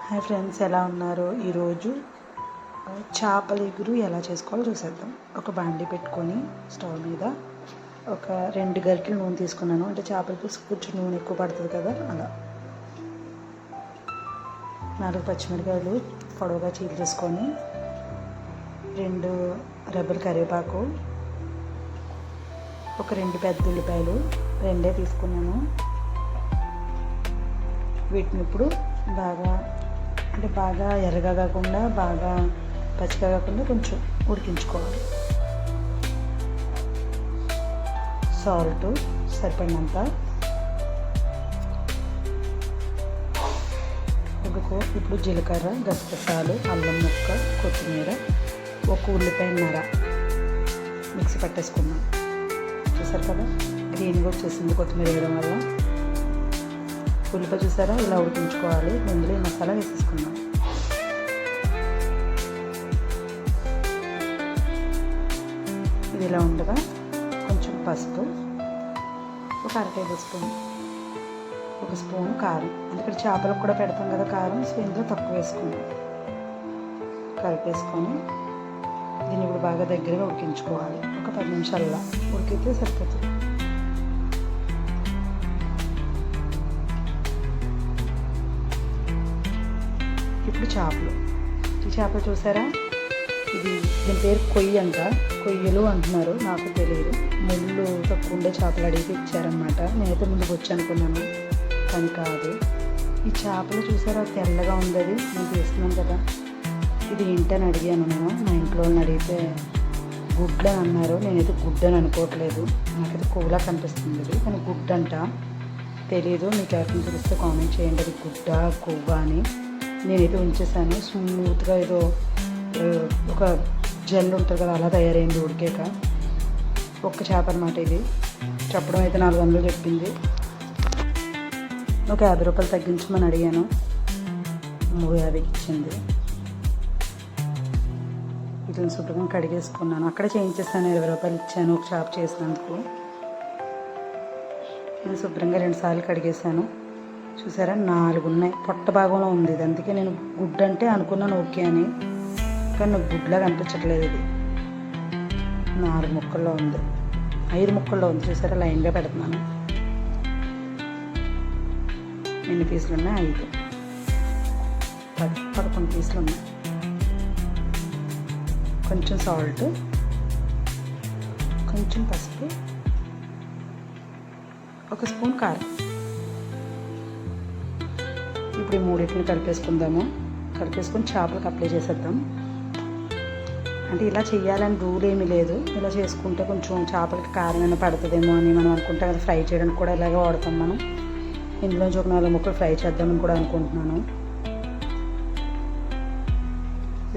Hi friends, ఎలా ఉన్నారు? ఈరోజు చేపల ఎగురు ఎలా చేసుకోవాలో చూసేద్దాం. ఒక బాండి పెట్టుకొని స్టవ్ మీద ఒక 2 గరిటెలు నూనె తీసుకున్నాను. అంటే చేపలకు కొంచెం నూనె ఎక్కువ పడుతుంది కదా, అలా 4 పచ్చిమిరకాయలు పొడవుగా చీల్చేసుకొని 2 రెబ్బల కరివేపాకు, ఒక 2 పెద్ద ఉల్లిపాయలు 2 తీసుకున్నాను. వీటిని ఇప్పుడు బాగా ఎర్రగా కాకుండా బాగా పచ్చిగా కాకుండా కొంచెం ఉడికించుకోవాలి. సాల్ట్ సరిపడినంత, ఇప్పుడు జీలకర్ర, గసగసాలు, అల్లం ముక్క, కొత్తిమీర, ఒక ఉల్లిపాయన్నర మిక్సీ పట్టేసుకున్నాం. చూసారు కదా, గ్రీన్గా వచ్చేసింది కొత్తిమీర వేయడం వల్ల. ఉల్లిపాయ చూసారా, ఇలా ఉడికించుకోవాలి. ఇందులో ఈ మసాలా వేసేసుకున్నాం. ఇది ఇలా ఉండగా కొంచెం పసుపు, ఒక 1/2 టేబుల్ స్పూన్, 1 స్పూన్ కారం. ఎందుకంటే చేపలకు కూడా పెడతాం కదా కారం, సో ఇందులో తక్కువ వేసుకున్నాం. కలిపేసుకొని దీన్ని ఇప్పుడు బాగా దగ్గరగా ఉడికించుకోవాలి. ఒక 10 నిమిషాల్లో ఉడికితే సరిపోతుంది. ఇప్పుడు ఈ చేపలు చూసారా, దీని పేరు కొయ్యి అంట, కొయ్యలు అంటున్నారు, నాకు తెలియదు. ముళ్ళు తక్కువ ఉండే చేపలు అడిగి ఇచ్చారనమాట. నేనైతే ముందుకు వచ్చి అనుకున్నాను, కానీ కాదు. ఈ చేపలు చూసారా, తెల్లగా ఉంది. అది నేను తీస్తున్నాను కదా, ఇది ఏంటని అడిగాను నేను. మా ఇంట్లో వాళ్ళని అడిగితే గుడ్లు అని అన్నారు. నేనైతే గుడ్డు అని అనుకోవట్లేదు, నాకైతే కొవ్వులా కనిపిస్తుంది ఇది, కానీ గుడ్డు అంట. తెలీదు, మీకు ఎవరికైనా తెలిస్తే కామెంట్ చేయండి, అది గుడ్డ కొవ్వ అని. నేనైతే ఉంచేసాను. స్మూత్గా ఏదో ఒక జెల్ ఉంటుంది కదా, అలా తయారైంది ఉడికాక. ఒక్క చేప అనమాట ఇది. చెప్పడం అయితే 400 చెప్పింది. ఒక 50 రూపాయలు తగ్గించమని అడిగాను, 350 ఇచ్చింది. ఇట్లా శుభ్రంగా కడిగేసుకున్నాను. అక్కడే చేయించేస్తాను, 20 రూపాయలు ఇచ్చాను ఒక చేప చేసినందుకు. ఇది శుభ్రంగా 2 సార్లు కడిగేసాను. చూసారా, 4 ఉన్నాయి. పొట్ట భాగంలో ఉంది ఇది, అందుకే నేను గుడ్డు అంటే అనుకున్నాను ఓకే అని, కానీ నాకు గుడ్లా కనిపించట్లేదు. ఇది 4 ముక్కల్లో ఉంది, 5 ముక్కల్లో ఉంది. చూసారా, లైన్గా పెడుతున్నాను. ఎన్ని పీసులు ఉన్నాయి? 5, 11 పీసులు ఉన్నాయి. కొంచెం సాల్ట్, కొంచెం పసుపు, 1 స్పూన్ కారం. ఇప్పుడు ఈ 3 కలిపేసుకుందాము. కలిపేసుకొని చేపలకు అప్లై చేసేద్దాం. అంటే ఇలా చేయాలని రూల్ ఏమీ లేదు, ఇలా చేసుకుంటే కొంచెం చేపలకి కారం అయినా పడుతుందేమో అని మనం అనుకుంటాం కదా. ఫ్రై చేయడానికి కూడా ఇలాగే వాడతాం మనం. ఇందులోంచి ఒక 4 ముక్కలు ఫ్రై చేద్దామని కూడా అనుకుంటున్నాను.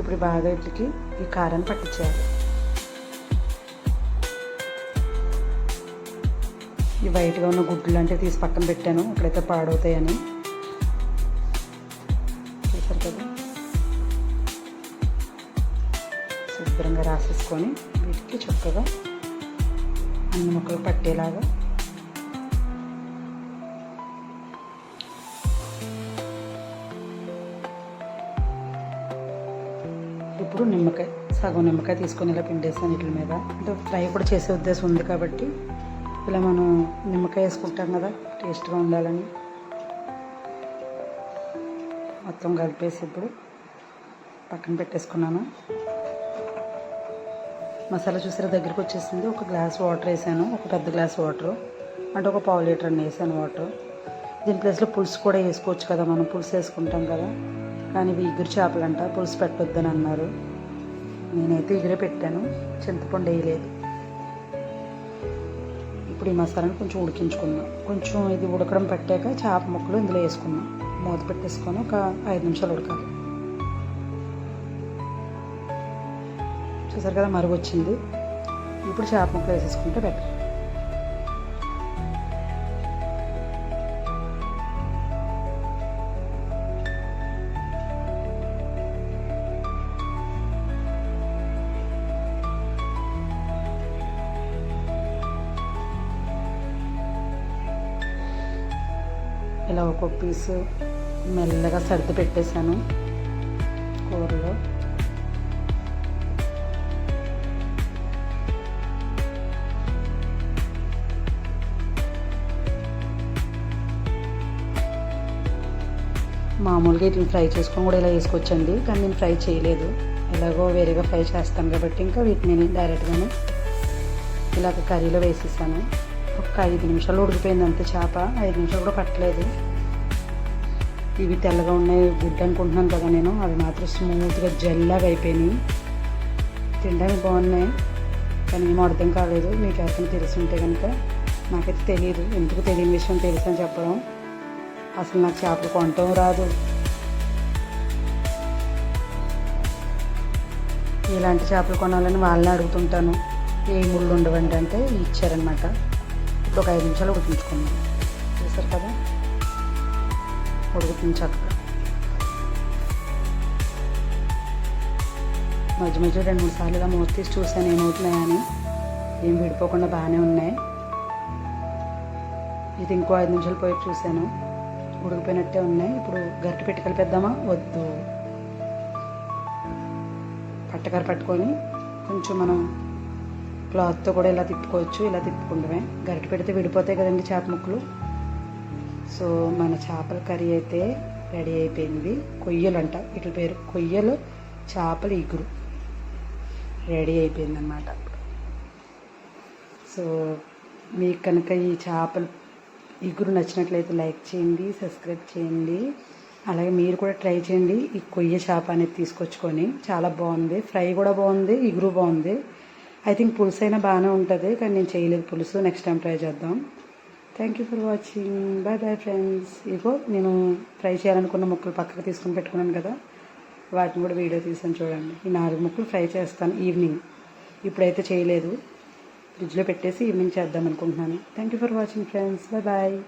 ఇప్పుడు బాగా వీటికి ఈ కారాన్ని పట్టించేయాలి. ఈ వైట్గా ఉన్న గుడ్లు అంటే తీసి పక్కన పెట్టాను, ఇక్కడైతే పాడవుతాయని. చూసారు కదా, శుభ్రంగా రాసేసుకొని వీటికి చక్కగా అన్ని ముక్కలు పట్టేలాగా ఇప్పుడు నిమ్మకాయ, సగం నిమ్మకాయ తీసుకొని ఇలా పిండేసాను వీటి మీద. అంటే ఫ్రై కూడా చేసే ఉద్దేశం ఉంది కాబట్టి ఇలా మనం నిమ్మకాయ వేసుకుంటాం కదా, టేస్ట్గా ఉండాలని. మొత్తం కలిపేసి ఇప్పుడు పక్కన పెట్టేసుకున్నాను. మసాలా చూసారా, దగ్గరికి వచ్చేసింది. 1 గ్లాస్ వాటర్ వేసాను, ఒక పెద్ద గ్లాస్ వాటర్, అంటే ఒక 1/2 లీటర్ అన్నీ వేసాను వాటర్. దీని ప్లేస్లో పులుసు కూడా వేసుకోవచ్చు కదా, మనం పులుసు వేసుకుంటాం కదా. కానీ ఇవి ఇగురు చేపలంట, పులుసు పెట్టొద్దని అన్నారు. నేనైతే ఇగురే పెట్టాను, చింతపండు వేయలేదు. ఇప్పుడు ఈ మసాలాను కొంచెం ఉడికించుకుందాం. కొంచెం ఇది ఉడకడం పట్టాక చేప ముక్కలు ఇందులో వేసుకుందాం. మూత పెట్టేసుకొని ఒక 5 నిమిషాలు ఉడకాలి. చూసారు కదా, మరుగు వచ్చింది. ఇప్పుడు చేప ముక్కలు వేసేసుకుంటే బెటర్. ఇలా ఒక్కొక్క పీసు మెల్లగా సర్ది పెట్టేశాను కూరలో. మామూలుగా ఇట్లా ఫ్రై చేసుకొని కూడా ఇలా వేసుకోవచ్చండి, కానీ నేను ఫ్రై చేయలేదు. ఎలాగో వేరేగా ఫ్రై చేస్తాను కాబట్టి ఇంకా వీటిని డైరెక్ట్గానే ఇలాగ కర్రీలో వేసేసాను. ఒక 5 నిమిషాలు ఉడికిపోయింది అంతే చేప. 5 నిమిషాలు కూడా పట్టలేదు. ఇవి తెల్లగా ఉన్నాయి గుడ్డు అనుకుంటున్నాను కదా నేను, అవి మాత్రం స్మూత్గా జెల్లాగా అయిపోయినాయి. తినడానికి బాగున్నాయి కానీ ఏమో అర్థం కాలేదు. మీకు ఎవరికైనా తెలుసుంటే కనుక, నాకైతే తెలియదు, ఎందుకు తెలియని విషయం తెలుసు అని చెప్పడం. అసలు నాకు చేపలు కొనటం రాదు. ఇలాంటి చేపలు కొనాలని వాళ్ళని అడుగుతుంటాను, ఏ ముళ్ళు ఉండవండి అంటే ఇచ్చారనమాట. ఇప్పుడు ఒక 5 నిమిషాలు ఉడికించుకున్నాను. చూసారు కదా ఉడుకుతుంది చక్కగా. మధ్య మధ్య 2-3 సార్లు ఇలా మూత తీసి చూసాను ఏమవుతున్నాయని. ఏం విడిపోకుండా బాగానే ఉన్నాయి. ఇది ఇంకో 5 నిమిషాలు పోయి చూశాను, ఉడికిపోయినట్టే ఉన్నాయి. ఇప్పుడు గరిటె పెట్టి కలిపేద్దామా? వద్దు, పట్టకర పట్టుకొని కొంచెం మనం క్లాత్తో కూడా ఇలా తిప్పుకోవచ్చు. ఇలా తిప్పుకుంటామే, గరిటె పెడితే విడిపోతాయి కదండి చేప ముక్కలు. సో మన చేపల కర్రీ అయితే రెడీ అయిపోయింది. కొయ్యలు అంట వీటి పేరు, కొయ్యలు చేపల ఇగురు రెడీ అయిపోయిందన్నమాట. సో మీకు కనుక ఈ చేపల ఇగురు నచ్చినట్లయితే లైక్ చేయండి, సబ్స్క్రైబ్ చేయండి. అలాగే మీరు కూడా ట్రై చేయండి. ఈ కొయ్య చేప అనేది తీసుకొచ్చుకొని, చాలా బాగుంది. ఫ్రై కూడా బాగుంది, ఇగురు బాగుంది. ఐ థింక్ పులుసు అయినా బాగానే ఉంటుంది, కానీ నేను చేయలేదు పులుసు. నెక్స్ట్ టైం ట్రై చేద్దాం. Thank you for watching. Bye bye friends. ఇగో నేను ఫ్రై చేయాలనుకున్న ముక్కలు పక్కకు తీసుకొని పెట్టుకున్నాను కదా, వాటిని కూడా వీడియో తీసాను చూడండి. ఈ 4 ముక్కలు ఫ్రై చేస్తాను ఈవినింగ్. ఇప్పుడైతే చేయలేదు, ఫ్రిడ్జ్లో పెట్టేసి ఈవినింగ్ చేద్దాం అనుకుంటున్నాను. Thank you for watching friends. Bye bye.